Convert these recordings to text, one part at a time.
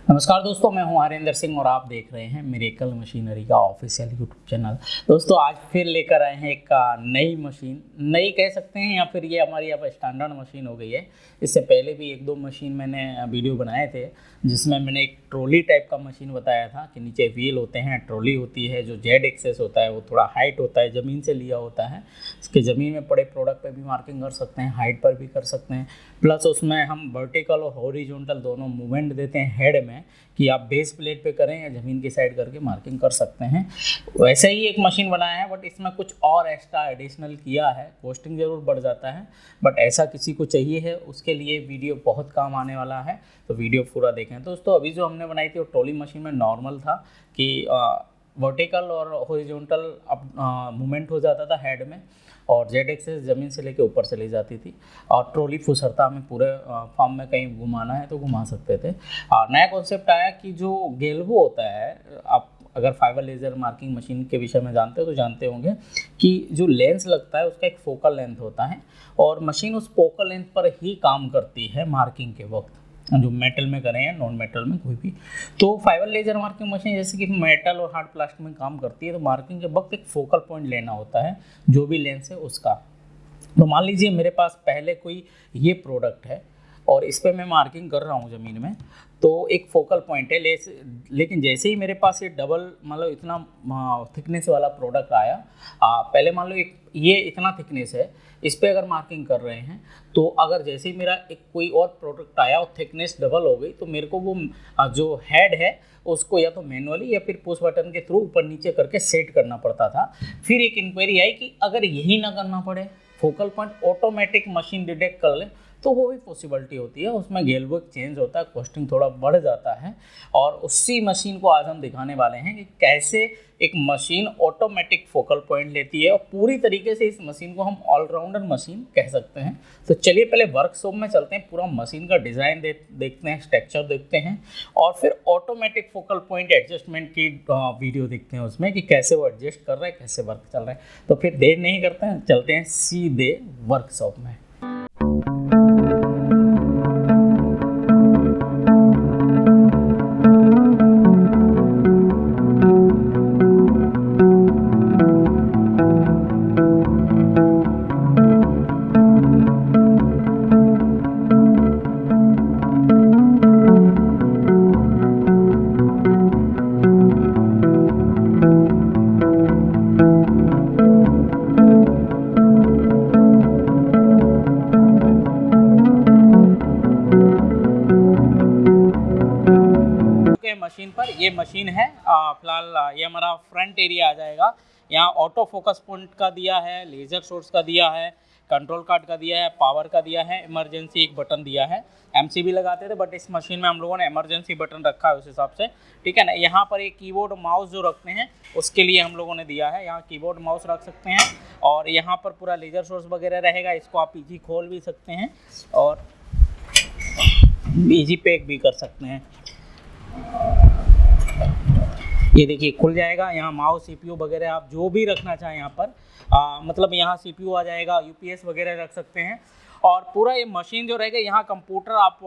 नमस्कार दोस्तों, मैं हूं हरेंद्र सिंह और आप देख रहे हैं मिरेकल मशीनरी का ऑफिशियल यूट्यूब चैनल। दोस्तों आज फिर लेकर आए हैं एक नई मशीन, नई कह सकते हैं या फिर ये हमारी अब स्टैंडर्ड मशीन हो गई है। इससे पहले भी एक दो मशीन मैंने वीडियो बनाए थे जिसमें मैंने एक ट्रॉली टाइप का मशीन बताया था कि नीचे व्हील होते हैं, ट्रॉली होती है, जो जेड एक्सेस होता है वो थोड़ा हाइट होता है, ज़मीन से लिया होता है। इसके ज़मीन में पड़े प्रोडक्ट पर भी मार्किंग कर सकते हैं, हाइट पर भी कर सकते हैं, प्लस उसमें हम वर्टिकल और हॉरिजॉन्टल दोनों मूवमेंट देते हैं हेड में कि आप बेस प्लेट पे करें या ज़मीन की साइड करके मार्किंग कर सकते हैं। वैसे ही एक मशीन बनाया है बट इसमें कुछ और एक्स्ट्रा एडिशनल किया है, कॉस्टिंग ज़रूर बढ़ जाता है बट ऐसा किसी को चाहिए है उसके लिए वीडियो बहुत काम आने वाला है, तो वीडियो पूरा देखें। दोस्तों अभी जो हमने बनाई थी वो ट्रॉली मशीन में नॉर्मल था कि वर्टिकल और हॉरिजॉन्टल मूवमेंट हो जाता था हेड में और जेड एक्सेस ज़मीन से लेके ऊपर चली जाती थी और ट्रॉली फुसरता हमें पूरे फार्म में कहीं घुमाना है तो घुमा सकते थे। नया कॉन्सेप्ट आया कि जो गेल्वो होता है, आप अगर फाइबर लेज़र मार्किंग मशीन के विषय में जानते हो तो जानते होंगे कि जो लेंस लगता है उसका एक फोकल लेंथ होता है और मशीन उस फोकल लेंथ पर ही काम करती है मार्किंग के वक्त, जो मेटल में करें या नॉन मेटल में कोई भी। तो फाइबर लेजर मार्किंग मशीन जैसे कि मेटल और हार्ड प्लास्टिक में काम करती है, तो मार्किंग के वक्त एक फोकल पॉइंट लेना होता है जो भी लेंस है उसका। तो मान लीजिए मेरे पास पहले कोई ये प्रोडक्ट है और इस पर मैं मार्किंग कर रहा हूँ ज़मीन में, तो एक फोकल पॉइंट है, लेकिन जैसे ही मेरे पास ये डबल मतलब इतना थिकनेस वाला प्रोडक्ट आया, पहले मान लो एक ये इतना थिकनेस है, इस पर अगर मार्किंग कर रहे हैं तो अगर जैसे ही मेरा एक कोई और प्रोडक्ट आया और थिकनेस डबल हो गई तो मेरे को वो जो हेड है उसको या तो मैनुअली या फिर पुश बटन के थ्रू ऊपर नीचे करके सेट करना पड़ता था। फिर एक इंक्वायरी आई कि अगर यही ना करना पड़े, focal point automatic machine detect कर ले, तो वो भी पॉसिबिलिटी होती है। उसमें गेलवो चेंज होता है, कॉस्टिंग थोड़ा बढ़ जाता है और उसी मशीन को आज हम दिखाने वाले हैं कि कैसे एक मशीन ऑटोमेटिक फोकल पॉइंट लेती है और पूरी तरीके से इस मशीन को हम ऑलराउंडर मशीन कह सकते हैं। तो चलिए पहले वर्कशॉप में चलते हैं, पूरा मशीन का डिज़ाइन देखते हैं, स्ट्रक्चर देखते हैं और फिर ऑटोमेटिक फोकल पॉइंट एडजस्टमेंट की वीडियो देखते हैं उसमें कि कैसे वो एडजस्ट कर रहा है, कैसे वर्क चल रहा है। तो फिर देर नहीं करते हैं, चलते हैं सीधे वर्कशॉप में। मशीन पर ये मशीन है फिलहाल, ये हमारा फ्रंट एरिया आ जाएगा। यहाँ ऑटो फोकस पॉइंट का दिया है, लेज़र सोर्स का दिया है, कंट्रोल कार्ड का दिया है, पावर का दिया है, इमरजेंसी एक बटन दिया है। एमसीबी लगाते थे बट इस मशीन में हम लोगों ने इमरजेंसी बटन रखा है उस हिसाब से, ठीक है ना। यहाँ पर एक कीबोर्ड माउस जो रखते हैं उसके लिए हम लोगों ने दिया है, यहाँ कीबोर्ड माउस रख सकते हैं और यहाँ पर पूरा लेज़र सोर्स वगैरह रहेगा। इसको आप ईजी खोल भी सकते हैं और ईजी पैक भी कर सकते हैं। ये देखिए खुल जाएगा, यहाँ माउस सीपीयू वगैरह आप जो भी रखना चाहें यहाँ पर मतलब यहाँ सीपीयू आ जाएगा, यूपीएस वगैरह रख सकते हैं और पूरा ये मशीन जो रहेगा यहाँ कंप्यूटर आप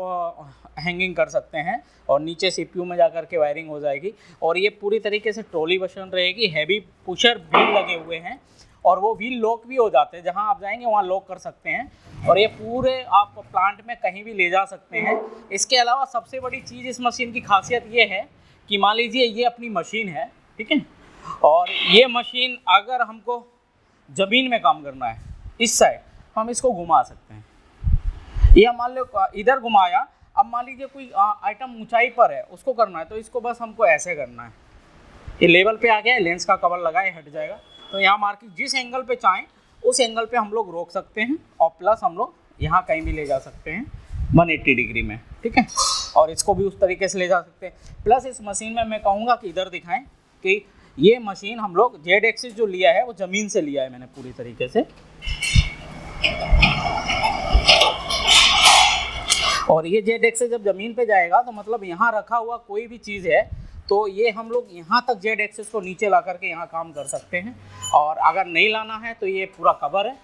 हैंगिंग कर सकते हैं और नीचे सीपीयू में जाकर के वायरिंग हो जाएगी और ये पूरी तरीके से ट्रॉली मशीन रहेगी। हैवी पुशर व्हील लगे हुए हैं और वो व्हील लॉक भी हो जाते हैं, जहाँ आप जाएंगे वहाँ लॉक कर सकते हैं और ये पूरे आप प्लांट में कहीं भी ले जा सकते हैं। इसके अलावा सबसे बड़ी चीज़ इस मशीन की खासियत ये है कि मान लीजिए ये अपनी मशीन है, ठीक है, और ये मशीन अगर हमको ज़मीन में काम करना है इस साइड, हम इसको घुमा सकते हैं। या मान लो इधर घुमाया, अब मान लीजिए कोई आइटम ऊंचाई पर है उसको करना है तो इसको बस हमको ऐसे करना है, ये लेवल पे आ गया है, लेंस का कवर लगाए हट जाएगा। तो यहाँ मार्किंग जिस एंगल पे चाहें उस एंगल पे हम लोग रोक सकते हैं और प्लस हम लोग यहाँ कहीं भी ले जा सकते हैं 180 डिग्री में, ठीक है, और इसको भी उस तरीके से ले जा सकते हैं। प्लस इस मशीन में मैं कहूँगा कि इधर दिखाएं कि ये मशीन हम लोग जेड एक्सिस जो लिया है वो ज़मीन से लिया है मैंने पूरी तरीके से, और ये जेड एक्सिस जब ज़मीन पे जाएगा तो मतलब यहाँ रखा हुआ कोई भी चीज़ है तो ये हम लोग यहाँ तक जेड एक्सिस को नीचे ला करके यहाँ काम कर सकते हैं। और अगर नहीं लाना है तो ये पूरा कवर है,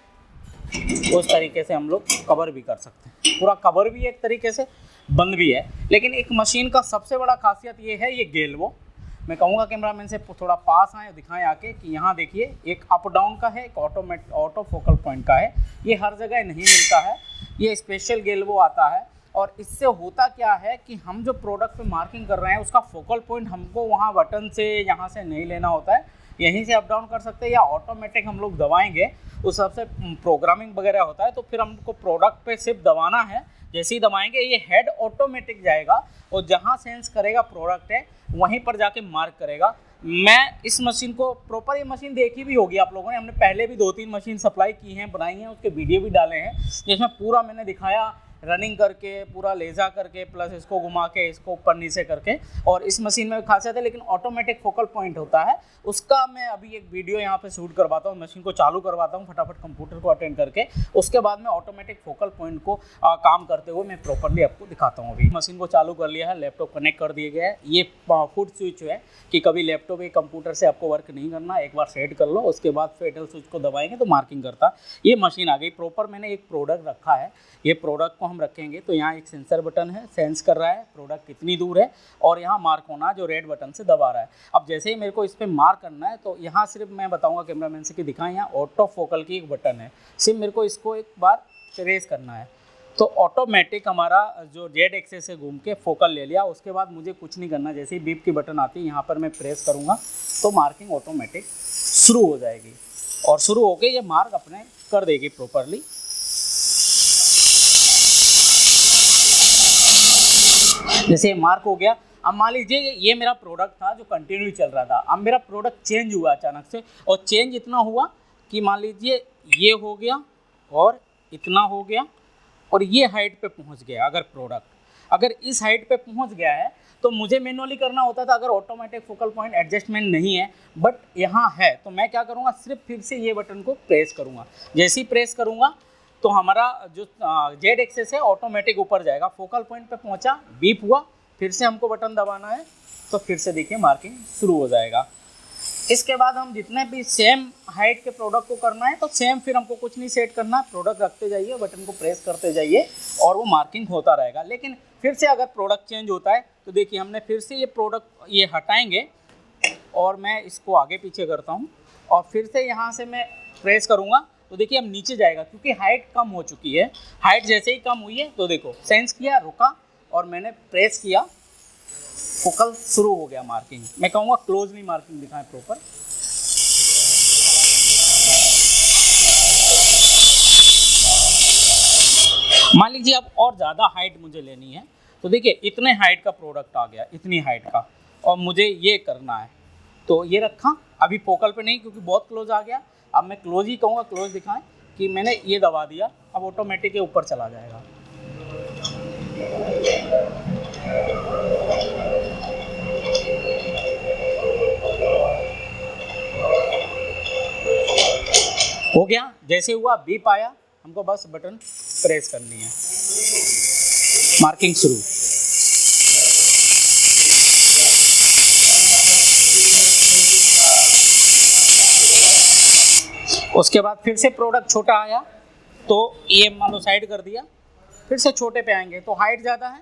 उस तरीके से हम लोग कवर भी कर सकते हैं। पूरा कवर भी एक तरीके से बंद भी है। लेकिन एक मशीन का सबसे बड़ा खासियत ये है, ये गेल्वो। मैं कहूँगा कैमरामैन से थोड़ा पास आए और दिखाएं आके कि यहाँ देखिए एक अप डाउन का है, एक ऑटो फोकल पॉइंट का है। ये हर जगह नहीं मिलता है, ये स्पेशल गेल्वो आता है। और इससे होता क्या है कि हम जो प्रोडक्ट पे मार्किंग कर रहे हैं उसका फोकल पॉइंट हमको वहाँ बटन से यहाँ से नहीं लेना होता है, यहीं से अप डाउन कर सकते हैं, या ऑटोमेटिक हम लोग दबाएंगे उस सबसे प्रोग्रामिंग वगैरह होता है। तो फिर हमको प्रोडक्ट पे सिर्फ दबाना है, जैसे ही दबाएंगे ये हेड ऑटोमेटिक जाएगा और जहाँ सेंस करेगा प्रोडक्ट है वहीं पर जाके मार्क करेगा। मैं इस मशीन को प्रॉपर, ये मशीन देखी भी होगी आप लोगों ने, हमने पहले भी 2-3 मशीन सप्लाई की हैं, बनाई हैं, उसके वीडियो भी डाले हैं जिसमें पूरा मैंने दिखाया रनिंग करके, पूरा लेज़ा करके, प्लस इसको घुमा के, इसको ऊपर नीचे करके। और इस मशीन में खासियत है, लेकिन ऑटोमेटिक फोकल पॉइंट होता है उसका। मैं अभी एक वीडियो यहाँ पे शूट करवाता हूँ, मशीन को चालू करवाता हूँ फटाफट कंप्यूटर को अटेंड करके, उसके बाद में ऑटोमेटिक फोकल पॉइंट को काम करते हुए मैं प्रॉपरली आपको दिखाता हूँ। अभी मशीन को चालू कर लिया है, लैपटॉप कनेक्ट कर दिए गया है। ये फुट स्विच है कि कभी लैपटॉप या कंप्यूटर से आपको वर्क नहीं करना, एक बार सेट कर लो, उसके बाद फेडरल स्विच को दबाएंगे तो मार्किंग करता। ये मशीन आ गई प्रॉपर। मैंने एक प्रोडक्ट रखा है, ये प्रोडक्ट को हम रखेंगे तो यहाँ एक सेंसर बटन है, सेंस कर रहा है प्रोडक्ट कितनी दूर है, और यहाँ मार्क होना जो रेड बटन से दबा रहा है। अब जैसे ही मेरे को इस पर मार्क करना है तो यहाँ सिर्फ मैं बताऊँगा कैमरामैन से कि दिखाएं, यहाँ ऑटो फोकल की एक बटन है, सिर्फ मेरे को इसको एक बार प्रेस करना है तो ऑटोमेटिक हमारा जो जेड एक्सेस से घूम के फोकल ले लिया। उसके बाद मुझे कुछ नहीं करना, जैसे ही बीप की बटन आती है यहाँ पर मैं प्रेस करूँगा तो मार्किंग ऑटोमेटिक शुरू हो जाएगी और शुरू होके ये मार्क अपने कर देगी प्रॉपरली। जैसे मार्क हो गया। अब मान लीजिए ये मेरा प्रोडक्ट था जो कंटिन्यू चल रहा था, अब मेरा प्रोडक्ट चेंज हुआ अचानक से, और चेंज इतना हुआ कि मान लीजिए ये हो गया और इतना हो गया और ये हाइट पे पहुंच गया। अगर प्रोडक्ट अगर इस हाइट पे पहुंच गया है तो मुझे मैनुअली करना होता था, अगर ऑटोमेटिक फोकल पॉइंट एडजस्टमेंट नहीं है, बट यहाँ है तो मैं क्या करूँगा, सिर्फ फिर से ये बटन को प्रेस करूँगा। जैसे ही प्रेस करूँगा तो हमारा जो जेड एक्सेस है ऑटोमेटिक ऊपर जाएगा, फोकल पॉइंट पे पहुंचा, बीप हुआ, फिर से हमको बटन दबाना है तो फिर से देखिए मार्किंग शुरू हो जाएगा। इसके बाद हम जितने भी सेम हाइट के प्रोडक्ट को करना है तो सेम, फिर हमको कुछ नहीं सेट करना, प्रोडक्ट रखते जाइए, बटन को प्रेस करते जाइए और वो मार्किंग होता रहेगा। लेकिन फिर से अगर प्रोडक्ट चेंज होता है तो देखिए हमने फिर से ये प्रोडक्ट ये हटाएंगे और मैं इसको आगे पीछे करता हूँ और फिर से यहाँ से मैं प्रेस करूँगा तो देखिए अब नीचे जाएगा क्योंकि हाइट कम हो चुकी है। हाइट जैसे ही कम हुई है तो देखो सेंस किया, रुका और मैंने प्रेस किया, फोकल शुरू हो गया मार्किंग। मैं कहूँगा क्लोजली मार्किंग दिखाएं प्रॉपर। मान लीजिए अब और ज़्यादा हाइट मुझे लेनी है तो देखिए इतने हाइट का प्रोडक्ट आ गया, इतनी हाइट का, और मुझे ये करना है तो ये रखा, अभी फोकल पे नहीं क्योंकि बहुत क्लोज आ गया। अब मैं क्लोज ही कहूँगा, क्लोज दिखाएं कि मैंने ये दबा दिया, अब ऑटोमेटिक के ऊपर चला जाएगा। हो गया, जैसे हुआ बीप आया, हमको बस बटन प्रेस करनी है, मार्किंग शुरू। उसके बाद फिर से प्रोडक्ट छोटा आया तो ये मान लो साइड कर दिया, फिर से छोटे पे आएंगे तो हाइट ज़्यादा है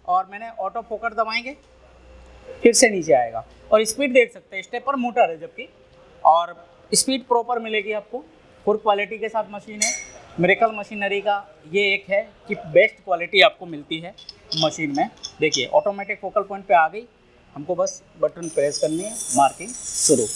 और मैंने ऑटो फोकस दबाएंगे फिर से नीचे आएगा। और स्पीड देख सकते हैं, स्टेपर मोटर है जबकि, और स्पीड प्रॉपर मिलेगी आपको। फुल क्वालिटी के साथ मशीन है, मिरेकल मशीनरी का ये एक है कि बेस्ट क्वालिटी आपको मिलती है मशीन में। देखिए ऑटोमेटिक फोकल पॉइंट पे आ गई, हमको बस बटन प्रेस करनी है, मार्किंग शुरू।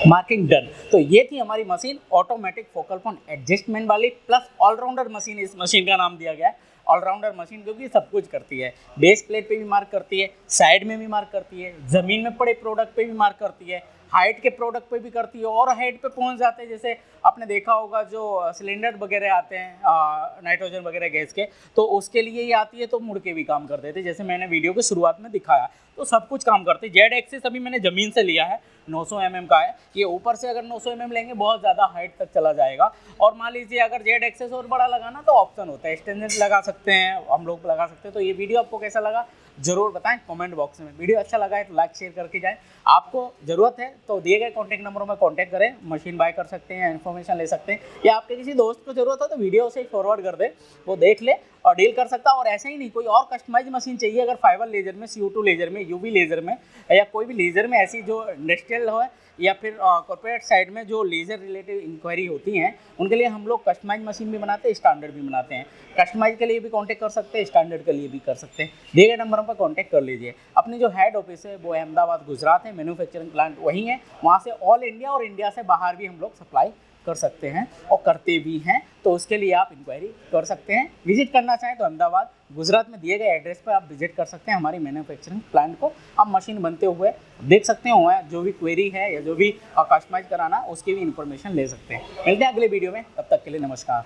Marking done. तो ये थी हमारी machine automatic focal point adjustment वाली प्लस ऑलराउंडर मशीन। इस मशीन का नाम दिया गया है ऑलराउंडर मशीन क्योंकि सब कुछ करती है। बेस प्लेट पे भी मार्क करती है, साइड में भी मार्क करती है, ज़मीन में पड़े प्रोडक्ट पे भी मार्क करती है, हाइट के प्रोडक्ट पे भी करती है और हाइट पे पहुंच जाते हैं। जैसे आपने देखा होगा जो सिलेंडर वगैरह आते हैं नाइट्रोजन वगैरह गैस के, तो उसके लिए ये आती है तो मुड़ के भी काम कर देते, जैसे मैंने वीडियो के शुरुआत में दिखाया। तो सब कुछ काम करते हैं। जेड एक्सेस अभी मैंने ज़मीन से लिया है, 900 mm का है। ये ऊपर से अगर 900 mm लेंगे बहुत ज़्यादा हाइट तक चला जाएगा। और मान लीजिए अगर जेड एक्सेस और बड़ा लगाना तो ऑप्शन होता है, एक्सटेंशन लगा सकते हैं, हम लोग लगा सकते हैं। तो ये वीडियो आपको कैसा लगा ज़रूर बताएं कमेंट बॉक्स में। वीडियो अच्छा लगा है तो लाइक शेयर करके जाएं। आपको ज़रूरत है तो दिए गए कॉन्टैक्ट नंबरों में कॉन्टैक्ट करें, मशीन बाय कर सकते हैं, इन्फॉर्मेशन ले सकते हैं, या आपके किसी दोस्त को ज़रूरत हो तो वीडियो से फॉरवर्ड कर दें, वो देख ले और डील कर सकता है। और ऐसे ही नहीं, कोई और कस्टमाइज मशीन चाहिए अगर फाइबर लेजर में, CO2 लेजर में, UV लेजर में, या कोई भी लेजर में ऐसी जो इंडस्ट्रियल हो या फिर कॉर्पोरेट साइड में जो लेजर रिलेटेड इंक्वायरी होती हैं, उनके लिए हम लोग कस्टमाइज मशीन भी बनाते हैं, स्टैंडर्ड भी बनाते हैं। कस्टमाइज के लिए भी कांटेक्ट कर सकते हैं, स्टैंडर्ड के लिए भी कर सकते हैं। दिए गए नंबरों पर कांटेक्ट कर लीजिए। अपनी जो हेड ऑफिस है वो अहमदाबाद गुजरात है, मैन्युफैक्चरिंग प्लांट वहीं है, वहाँ से ऑल इंडिया और इंडिया से बाहर भी हम लोग सप्लाई कर सकते हैं और करते भी हैं। तो उसके लिए आप इंक्वायरी कर सकते हैं। विजिट करना चाहें तो अहमदाबाद गुजरात में दिए गए एड्रेस पर आप विजिट कर सकते हैं हमारी मैन्युफैक्चरिंग प्लांट को। आप मशीन बनते हुए देख सकते हो, जो भी क्वेरी है या जो भी कस्टमाइज कराना उसकी भी इंफॉर्मेशन ले सकते हैं। मिलते हैं अगले वीडियो में, तब तक के लिए नमस्कार।